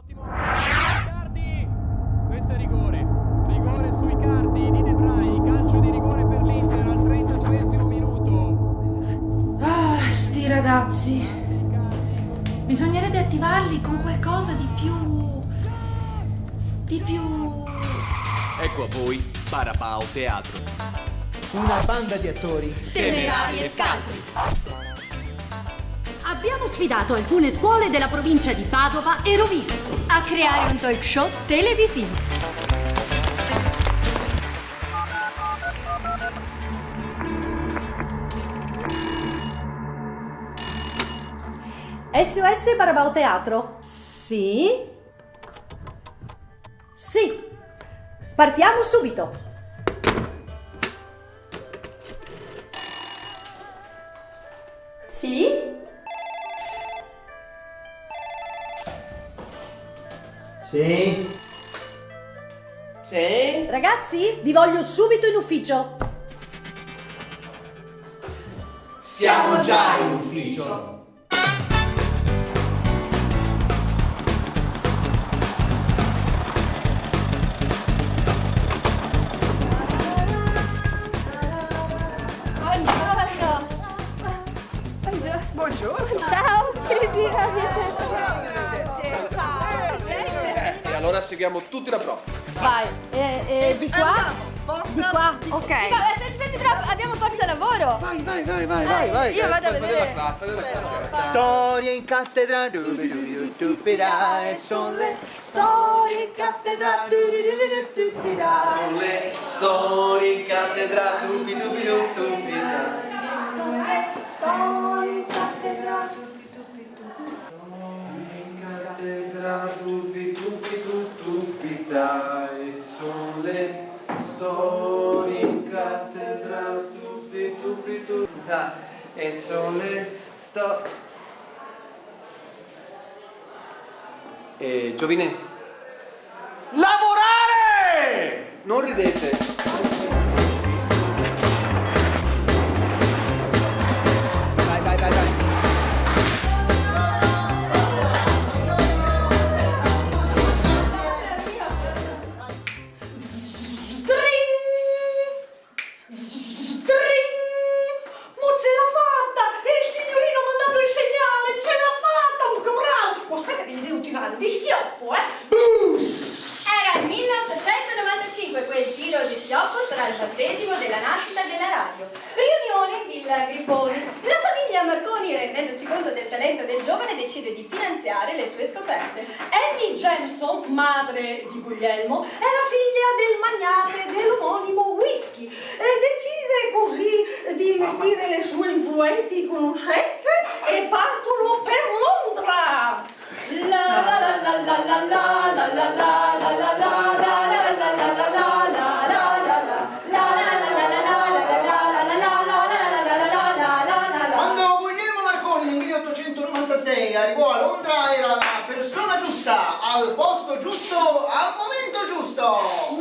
Ottimo. Icardi. Questo è rigore. Rigore su Icardi di De Vrij. Calcio di rigore per l'Inter al 32esimo minuto. Ah, sti ragazzi. Bisognerebbe attivarli con qualcosa di più... Ecco a voi Barabao Teatro. Una banda di attori temerari e scaltri. Abbiamo sfidato alcune scuole della provincia di Padova e Rovigo a creare un talk show televisivo. SOS Barabao Teatro? Sì? Sì. Partiamo subito. Sì? Sì. Sì. Ragazzi, vi voglio subito in ufficio. Siamo già in ufficio. Buongiorno. Ciao, Cristina. E allora seguiamo tutti la prova. Vai. Di qua? Di qua? Ok. Aspetta, però abbiamo forza lavoro. Vai. Io vado a vedere. Fai della classe. Storie in cattedra, stupida, e son le storie in cattedra, Sono le storie in cattedra, tupi tupi tupida. son le storie in cattedra, In cattedra, tupi tupi tupida. E sono le storie in cattedra, tupi tupi tupida. E sono le Giovine, lavorare! Non ridete. vai. Ma ce l'ha fatta! Il signorino ha mandato il segnale! Ce l'ha fatta! Ma che bravo! Ma aspetta che gli devo tirare di schioppo, Era il 1895, quel tiro di schioppo sarà il 40° della nascita della radio. Riunione in Villa Grifoni. La famiglia Marconi, rendendosi conto del talento del giovane, decide di finanziare le sue scoperte. Annie Jameson, madre di Guglielmo, era figlia del magnate dell'omonimo whisky e decise così di investire le sue influenti conoscenze e partono per Londra. La la la la la la la la la la la la la la Quando Guglielmo Marconi nel 1896 arrivò a Londra era la persona giusta, al posto giusto, al momento giusto.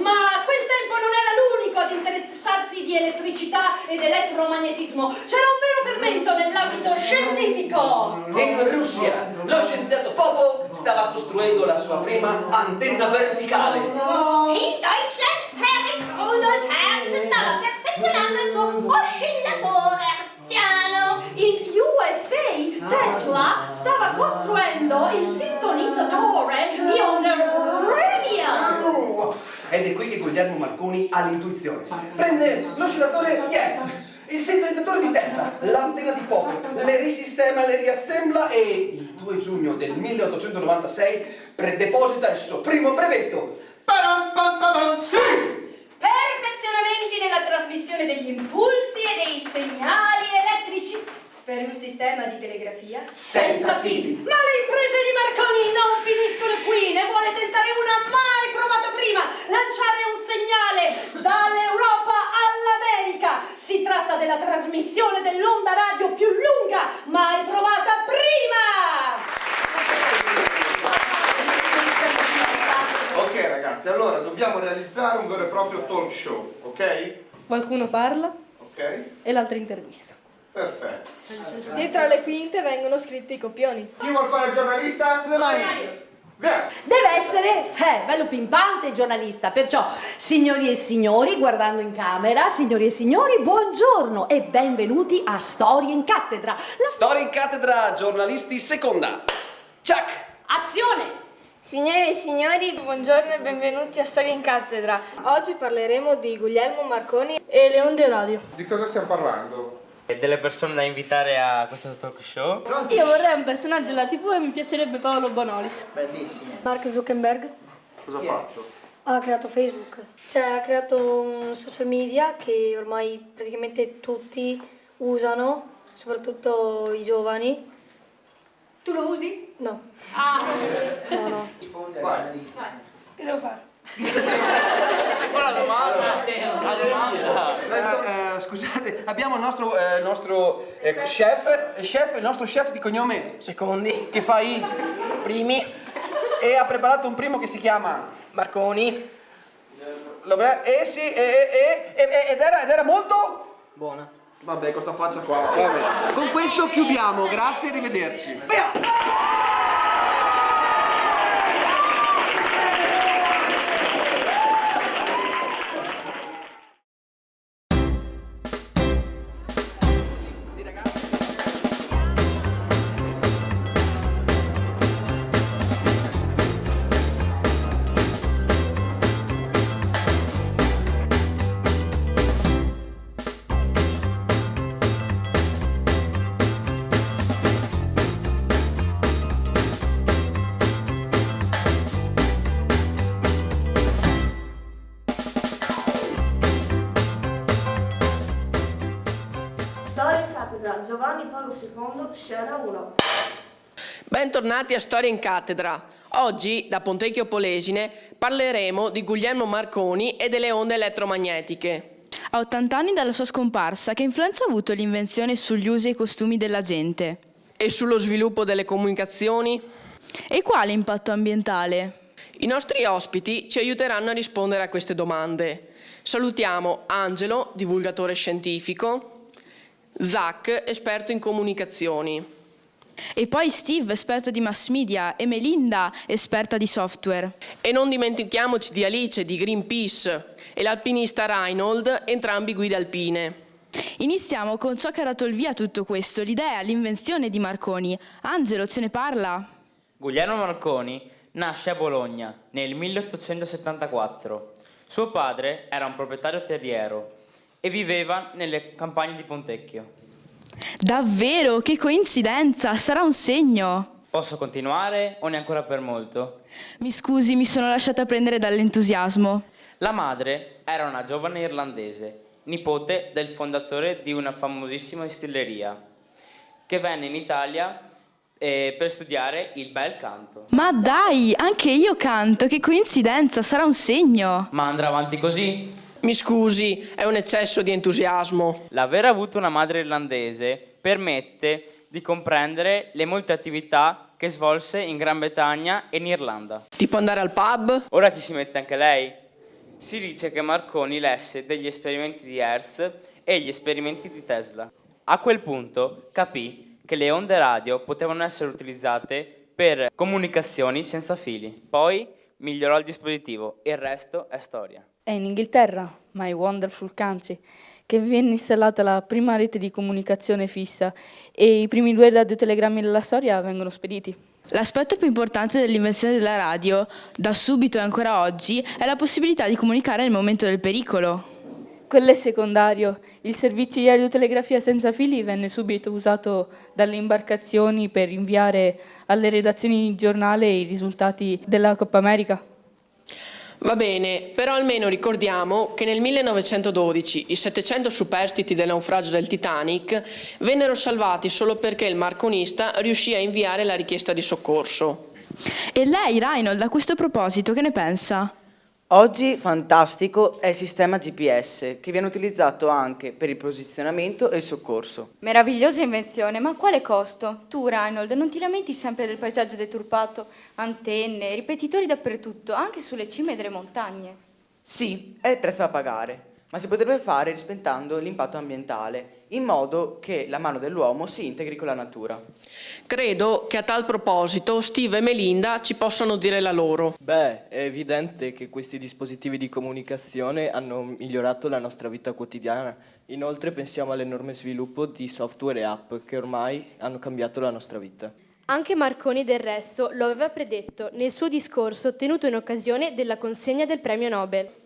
Ma a quel tempo non era l'unico ad interessarsi di elettricità ed elettromagnetismo. C'era un vero fermento nell'ambito scientifico. In Russia, lo scienziato Popov stava costruendo la sua prima antenna verticale. In Deutschland, Heinrich Rudolf Hertz stava perfezionando il suo oscillatore hertziano. In USA, Tesla stava costruendo il sintonizzatore di onde radio. Ed è qui che Guglielmo Marconi ha l'intuizione. Prende l'oscillatore Hertz, il sintonizzatore di Tesla, l'antenna di Popov, le risistema, le riassembla e il 2 giugno del 1896 predeposita il suo primo brevetto. Sì! Perfezionamenti nella trasmissione degli impulsi e dei segnali elettrici per un sistema di telegrafia Senza fili. Ma le imprese di Marconi non finiscono qui, ne vuole tentare una mai provata prima, lanciare un segnale dall'Europa all'America. Si tratta della trasmissione dell'onda radio più lunga mai provata prima. Ok ragazzi, allora dobbiamo realizzare un vero e proprio talk show, ok? Qualcuno parla Ok? e l'altro intervista. Perfetto. Dietro le quinte vengono scritti i copioni. Chi vuol fare il giornalista? Le mani. Deve essere bello pimpante il giornalista, perciò signori e signori, guardando in camera, signori e signori, buongiorno e benvenuti a Storie in Cattedra. Storie in Cattedra, giornalisti seconda. Ciak! Azione! Signore e signori, buongiorno e benvenuti a Storia in Cattedra. Oggi parleremo di Guglielmo Marconi e le onde radio. Di cosa stiamo parlando? Delle persone da invitare a questo talk show. Io vorrei un personaggio della TV e mi piacerebbe Paolo Bonolis. Bellissimo. Mark Zuckerberg Cosa ha fatto? ha creato Facebook, cioè ha creato un social media che ormai praticamente tutti usano, soprattutto i giovani. Tu lo usi? No. No. Che devo fare? Scusate, abbiamo il nostro chef, il nostro chef di cognome Secondi. che fa i Primi. e ha preparato un primo che si chiama Marconi. ed era molto Buona. vabbè, questa faccia qua. Vabbè. Con questo chiudiamo, grazie e arrivederci. Via! Storia in Cattedra, Giovanni Paolo II, scena 1. Bentornati a Storia in Cattedra. Oggi, da Pontecchio Polesine, parleremo di Guglielmo Marconi e delle onde elettromagnetiche. A 80 anni dalla sua scomparsa, che influenza ha avuto l'invenzione sugli usi e i costumi della gente? E sullo sviluppo delle comunicazioni? E quale impatto ambientale? I nostri ospiti ci aiuteranno a rispondere a queste domande. Salutiamo Angelo, divulgatore scientifico, Zach, esperto in comunicazioni. E poi Steve, esperto di mass media, e Melinda, esperta di software. E non dimentichiamoci di Alice, di Greenpeace, e l'alpinista Reinhold, entrambi guide alpine. Iniziamo con ciò che ha dato il via a tutto questo, l'idea, l'invenzione di Marconi. Angelo, ce ne parla? Guglielmo Marconi nasce a Bologna nel 1874. Suo padre era un proprietario terriero e viveva nelle campagne di Pontecchio. Davvero? Che coincidenza! Sarà un segno! Posso continuare o ne ancora per molto? Mi scusi, mi sono lasciata prendere dall'entusiasmo. La madre era una giovane irlandese, nipote del fondatore di una famosissima distilleria, che venne in Italia per studiare il bel canto. Ma dai, anche io canto, che coincidenza, sarà un segno! Ma andrà avanti così? Mi scusi, è un eccesso di entusiasmo. L'aver avuto una madre irlandese permette di comprendere le molte attività che svolse in Gran Bretagna e in Irlanda. Tipo andare al pub? Ora ci si mette anche lei. Si dice che Marconi lesse degli esperimenti di Hertz e gli esperimenti di Tesla. A quel punto capì che le onde radio potevano essere utilizzate per comunicazioni senza fili. Poi migliorò il dispositivo e il resto è storia. È in Inghilterra, My Wonderful Country, che venne installata la prima rete di comunicazione fissa e i primi 2 radiotelegrammi della storia vengono spediti. L'aspetto più importante dell'invenzione della radio, da subito e ancora oggi, è la possibilità di comunicare nel momento del pericolo. Quello è secondario. Il servizio di radiotelegrafia senza fili venne subito usato dalle imbarcazioni per inviare alle redazioni di giornale i risultati della Coppa America. Va bene, però almeno ricordiamo che nel 1912 i 700 superstiti del naufragio del Titanic vennero salvati solo perché il marconista riuscì a inviare la richiesta di soccorso. E lei, Reinhold, a questo proposito, che ne pensa? Oggi fantastico è il sistema GPS, che viene utilizzato anche per il posizionamento e il soccorso. Meravigliosa invenzione, ma a quale costo? Tu, Reinhold, non ti lamenti sempre del paesaggio deturpato? Antenne, ripetitori dappertutto, anche sulle cime delle montagne. Sì, è il prezzo da pagare, ma si potrebbe fare rispettando l'impatto ambientale, in modo che la mano dell'uomo si integri con la natura. Credo che a tal proposito Steve e Melinda ci possano dire la loro. Beh, è evidente che questi dispositivi di comunicazione hanno migliorato la nostra vita quotidiana. Inoltre pensiamo all'enorme sviluppo di software e app che ormai hanno cambiato la nostra vita. Anche Marconi del resto lo aveva predetto nel suo discorso tenuto in occasione della consegna del premio Nobel.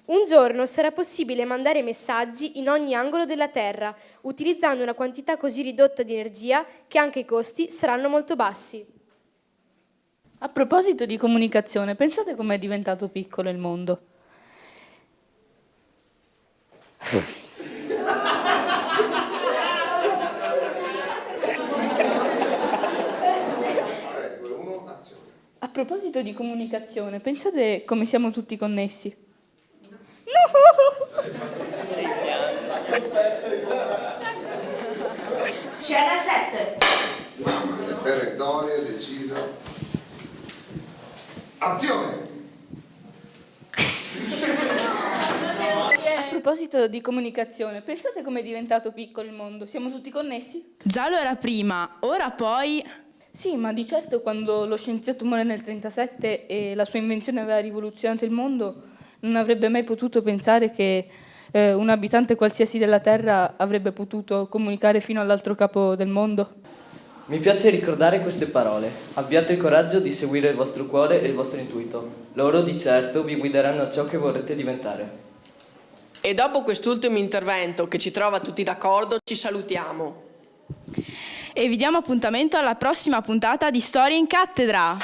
Un giorno sarà possibile mandare messaggi in ogni angolo della Terra, utilizzando una quantità così ridotta di energia che anche i costi saranno molto bassi. A proposito di comunicazione, pensate com'è diventato piccolo il mondo. A proposito di comunicazione, pensate come siamo tutti connessi. Scena 7. Mamma mia, perentoria, decisa. Azione! A proposito di comunicazione, pensate com'è diventato piccolo il mondo. Siamo tutti connessi? Già lo era prima, ora poi... Sì, ma di certo quando lo scienziato muore nel 1937 e la sua invenzione aveva rivoluzionato il mondo, non avrebbe mai potuto pensare che un abitante qualsiasi della Terra avrebbe potuto comunicare fino all'altro capo del mondo. Mi piace ricordare queste parole. Abbiate il coraggio di seguire il vostro cuore e il vostro intuito. Loro di certo vi guideranno a ciò che vorrete diventare. E dopo quest'ultimo intervento che ci trova tutti d'accordo, ci salutiamo. E vi diamo appuntamento alla prossima puntata di Storie in Cattedra.